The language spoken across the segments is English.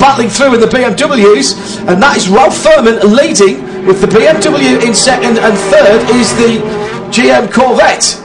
battling through in the BMWs, and that is Ralph Furman leading with the BMW in second, and third is the GM Corvette.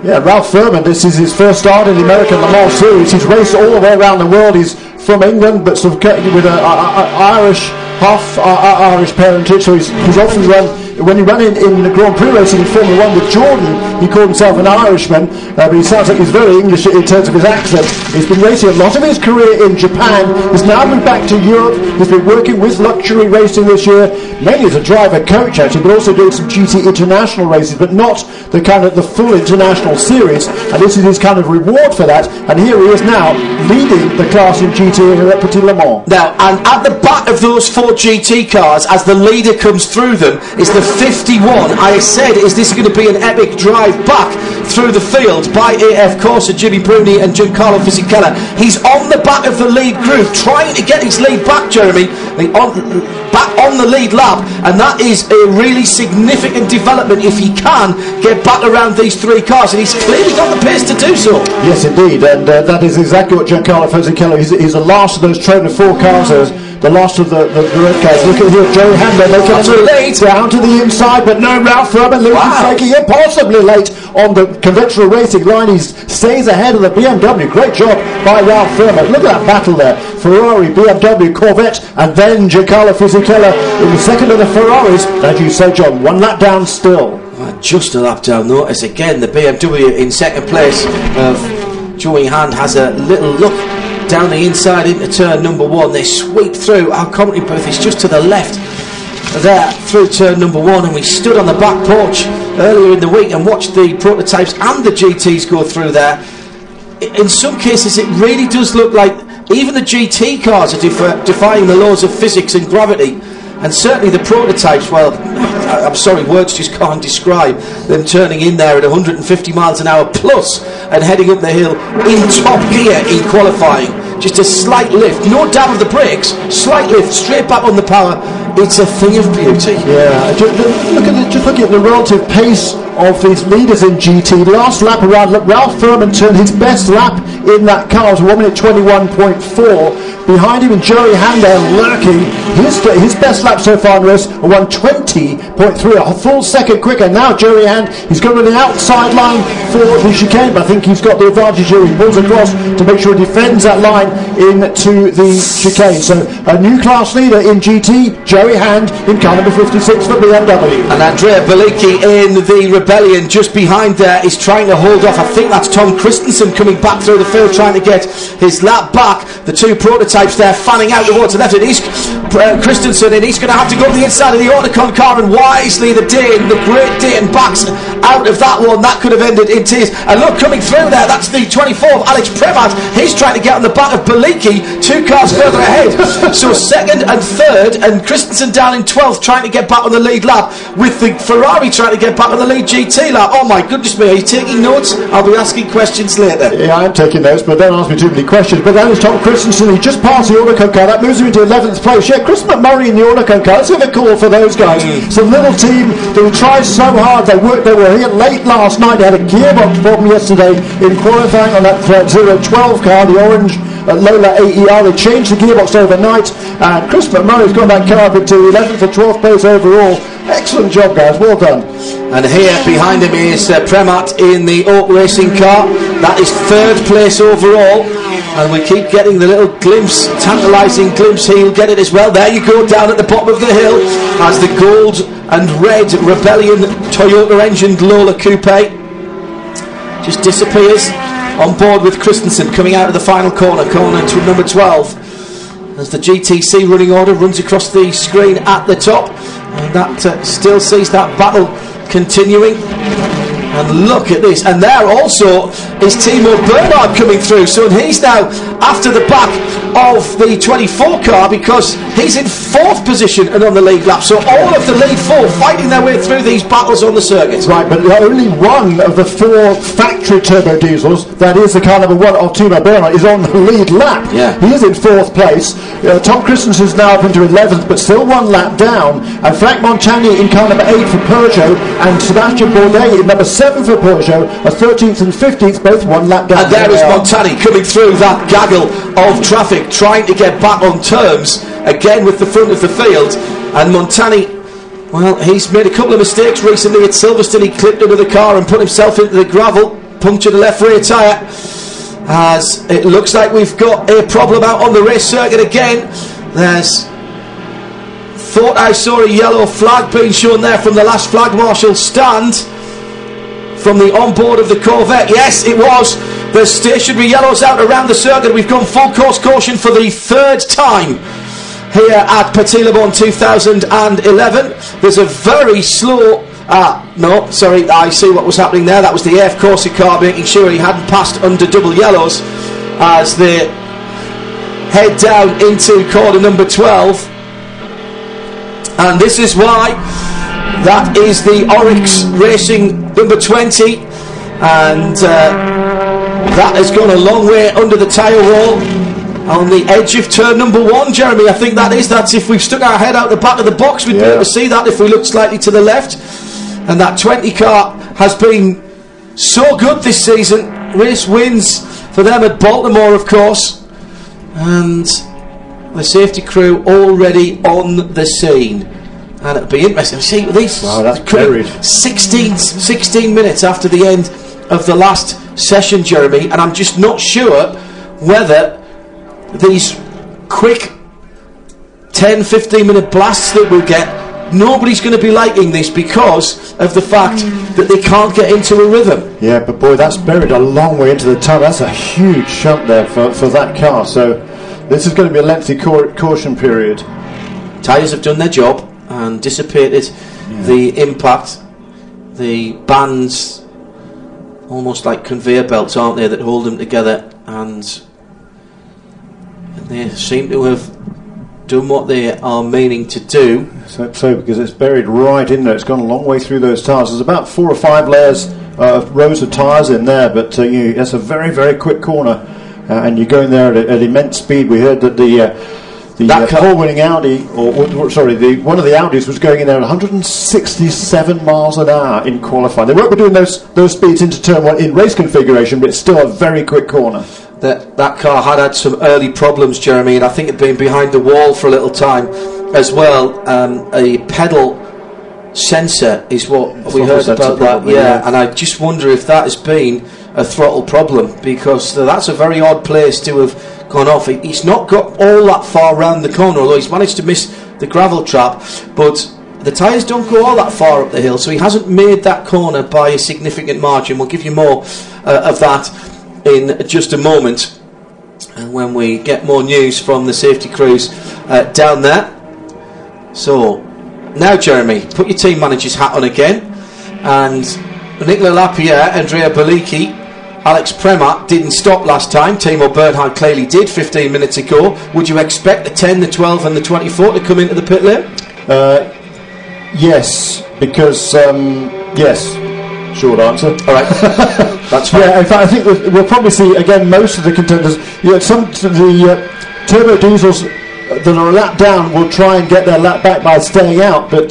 Yeah, Ralph Furman, this is his first start in the American Le Mans Series. He's raced all the way around the world. He's from England, but sort of with an Irish, half Irish parentage, so he's often run. When he ran in the Grand Prix racing in Formula 1 with Jordan, he called himself an Irishman, but he sounds like he's very English in terms of his accent. He's been racing a lot of his career in Japan. He's now moved back to Europe. He's been working with luxury racing this year, mainly as a driver coach actually, but also doing some GT international races, but not the kind of the full international series. And this is his kind of reward for that. And here he is now leading the class in GT here at Petit Le Mans. Now, and at the back of those 4 GT cars, as the leader comes through them, is the 51. I said, is this going to be an epic drive back through the field by AF Corsa, Jimmy Bruni and Giancarlo Fisichella? He's on the back of the lead group, trying to get his lead back, Jeremy, back on the lead lap, and that is a really significant development if he can get back around these 3 cars, and he's clearly got the pace to do so. Yes, indeed, and that is exactly what Giancarlo Fisichella, he's the last of those trainer 4 cars, the last of the red cars. Look at here, Joey Handler making a move down to the inside, but no, Ralph Furman making impossibly late on the conventional racing line. He stays ahead of the BMW. Great job by Ralph Furman. Look at that battle there. Ferrari, BMW, Corvette, and then Giancarlo Fisichella in the second of the Ferraris. As you say, John, 1 lap down still. Just a lap down though, as again the BMW in second place of Joey Hand has a little look down the inside into turn number 1. They sweep through. Our commentary booth is just to the left there through turn number 1, and we stood on the back porch earlier in the week and watched the prototypes and the GTs go through there. In some cases it really does look like even the GT cars are defying the laws of physics and gravity, and certainly the prototypes, well, I'm sorry, words just can't describe them turning in there at 150 miles an hour plus and heading up the hill in top gear in qualifying. Just a slight lift, no dab of the brakes, slight lift, straight back on the power. It's a thing of beauty. Yeah, just looking at the relative pace of these leaders in GT. Last lap around, look, Ralph Furman turned his best lap in that car to 1:21.4. Behind him, Joey Handel lurking. His best lap so far in the race, a 1:20.3, a full second quicker. Now Joey Hand, he's going to the outside line for the chicane, but I think he's got the advantage here. He pulls across to make sure he defends that line into the chicane. So a new class leader in GT, Joey Hand in car number 56 for BMW. And Andrea Bellicchi in the Rebellion just behind there is trying to hold off. I think that's Tom Christensen coming back through the field trying to get his lap back. The 2 prototypes there fanning out towards the left, and he's Christensen, and he's going to have to go to the inside of the Autocon car, and wisely the great Dayton backs out of that one. That could have ended in tears. And look, coming through there, that's the 24 of Alex Premat. He's trying to get on the back of Bellicchi, 2 cars further ahead. So second and third, and Christensen down in 12th trying to get back on the lead lap, with the Ferrari trying to get back on the lead GT lap. Oh my goodness me, are you taking notes? I'll be asking questions later. Yeah, I'm taking notes, but don't ask me too many questions. But that is Tom Christensen. He just passed the Autocon car. That moves him into 11th place. Yeah, Chris McMurray in the Autocon car. Let's give a call for those guys. It's a little team that tried so hard. They were here late last night. They had a gearbox problem yesterday in qualifying on that 012 car, the orange Lola AER. They changed the gearbox overnight, and Chris McMurray's got that car up into 11th or 12th place overall. Excellent job, guys. Well done. And here behind him is Premat in the Oak Racing car. That is 3rd place overall. And we keep getting the little glimpse, tantalising glimpse. He'll get it as well. There you go, down at the bottom of the hill as the gold and red Rebellion Toyota engined Lola Coupe just disappears on board with Christensen coming out of the final corner to number 12, as the GTC running order runs across the screen at the top, and that still sees that battle continuing. And look at this, and there also is Timo Bernhard coming through, so he's now after the back of the 24 car because he's in 4th position and on the lead lap. So all of the lead 4 fighting their way through these battles on the circuit. Right, but only one of the 4 factory turbo diesels, that is the car number 1 of Timo Bernhard, is on the lead lap. Yeah. He is in 4th place. Tom Christensen is now up into 11th, but still 1 lap down. And Frank Montagny in car number 8 for Peugeot, and Sebastian Bourdais in number 7 for Peugeot, are 13th and 15th, both 1 lap down. And there is Montagny coming through that gaggle of traffic. traffic, trying to get back on terms again with the front of the field. And Montani, well, he's made a couple of mistakes recently at Silverstone. He clipped under the car and put himself into the gravel, punctured the left rear tyre. As it looks like we've got a problem out on the race circuit again. Thought I saw a yellow flag being shown there from the last flag marshal stand from the onboard of the Corvette. Yes, it was. The stationary yellows out around the circuit. We've gone full course caution for the third time here at Petit Le Mans 2011. There's a very slow... no, sorry, I see what was happening there. That was the AF Corsa car making sure he hadn't passed under double yellows as they head down into corner number 12. And this is why that is the Oryx Racing number 20, and that has gone a long way under the tyre wall on the edge of turn number 1, Jeremy. I think that's if we've stuck our head out the back of the box, we'd be able to see that if we looked slightly to the left. And that 20 car has been so good this season. Race wins for them at Baltimore, of course, and the safety crew already on the scene. And it'll be interesting to see these. Wow, that's carried 16 minutes after the end of the last session, Jeremy, and I'm just not sure whether these quick 10-15 minute blasts that we'll get, nobody's going to be liking this because of the fact that they can't get into a rhythm. Yeah, but boy, that's buried a long way into the tunnel. That's a huge shunt there for that car. So this is going to be a lengthy caution period. Tyres have done their job and dissipated the impact. The bands, almost like conveyor belts, aren't they, that hold them together, and they seem to have done what they are meaning to do. So because it's buried right in there. It's gone a long way through those tyres. There's about 4 or 5 layers rows of tyres in there, but that's a very, very quick corner, and you're going there at immense speed. We heard that the pole-winning Audi, one of the Audis was going in there at 167 miles an hour in qualifying. They won't be doing those speeds into turn 1 in race configuration, but it's still a very quick corner. That car had some early problems, Jeremy, and I think it'd been behind the wall for a little time as well. A pedal sensor is what we heard about that. Yeah, and I just wonder if that has been a throttle problem, because that's a very odd place to have gone off. He's not got all that far round the corner, although he's managed to miss the gravel trap, but the tyres don't go all that far up the hill, so he hasn't made that corner by a significant margin. We'll give you more of that in just a moment, and when we get more news from the safety crews down there. So now, Jeremy, put your team manager's hat on again, and Nicola Lapierre, Andrea Bellicchi, Alex Premat didn't stop last time. Timo Bernhard clearly did 15 minutes ago. Would you expect the 10, the 12 and the 24 to come into the pit lane? Yes, because yes, short answer. All right. That's fine. Yeah, in fact, I think we'll probably see again most of the contenders. Some of the turbo diesels that are a lap down will try and get their lap back by staying out, but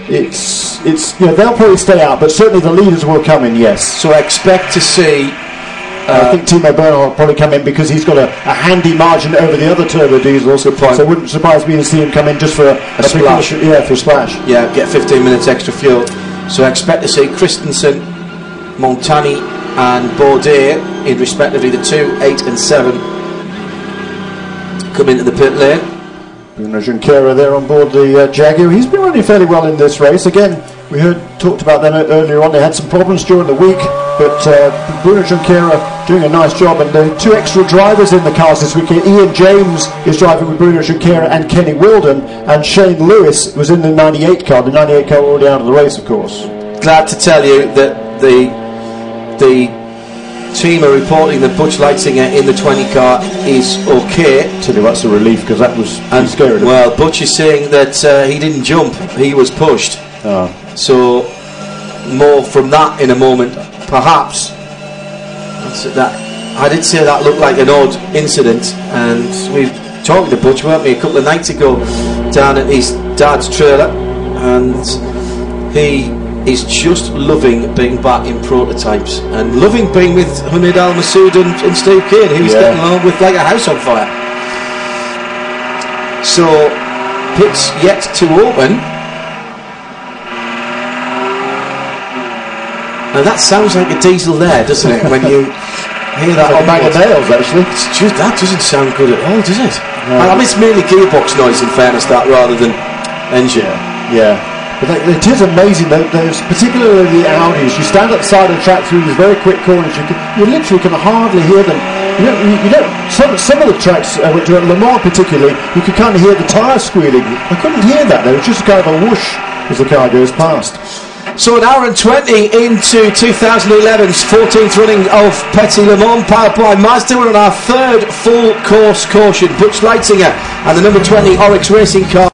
they'll probably stay out, but certainly the leaders will come in. Yes. So I expect to see. I think Timo Bernhard will probably come in because he's got a handy margin over the other turbo diesels. So it wouldn't surprise me to see him come in just for a splash. For a splash. Yeah, get 15 minutes extra fuel. So I expect to see Christensen, Montani and Bourdais in respectively the 2, 8 and 7 come into the pit lane. Bruno Junqueira there on board the Jaguar. He's been running fairly well in this race. Again, we talked about them earlier on. They had some problems during the week, but Bruno Junqueira doing a nice job. And the 2 extra drivers in the cars this weekend. Ian James is driving with Bruno Junqueira and Kenny Wilden, and Shane Lewis was in the 98 car. The 98 car already out of the race, of course. Glad to tell you that the team are reporting that Butch Leitzinger in the 20 car is okay. Tell you that's a relief, because that was scary. Well, Butch is saying that he didn't jump, he was pushed. So more from that in a moment, perhaps. I did say that looked like an odd incident, and we've talked to Butch, weren't we, a couple of nights ago down at his dad's trailer, and he is just loving being back in prototypes and loving being with Hamid Al Masood and Steve Kane, who's getting along with like a house on fire. So pit's yet to open. Now that sounds like a diesel there, doesn't it? When you hear that on bag of nails, actually. It's just, that doesn't sound good at all, does it? No. I mean, it's mainly gearbox noise, in fairness, that rather than engine. Yeah. But it is amazing, those, particularly the Audis. You stand at the side of the track through these very quick corners. You literally can hardly hear them. You don't. Some of the tracks, which are at Le Mans particularly, you could kind of hear the tyres squealing. I couldn't hear that. There was just kind of a whoosh as the car goes past. So an hour and 20 into 2011's 14th running of Petit Le Mans, powered by Mazda. We're on our third full course caution. Butch Leitzinger and the number 20 Oryx racing car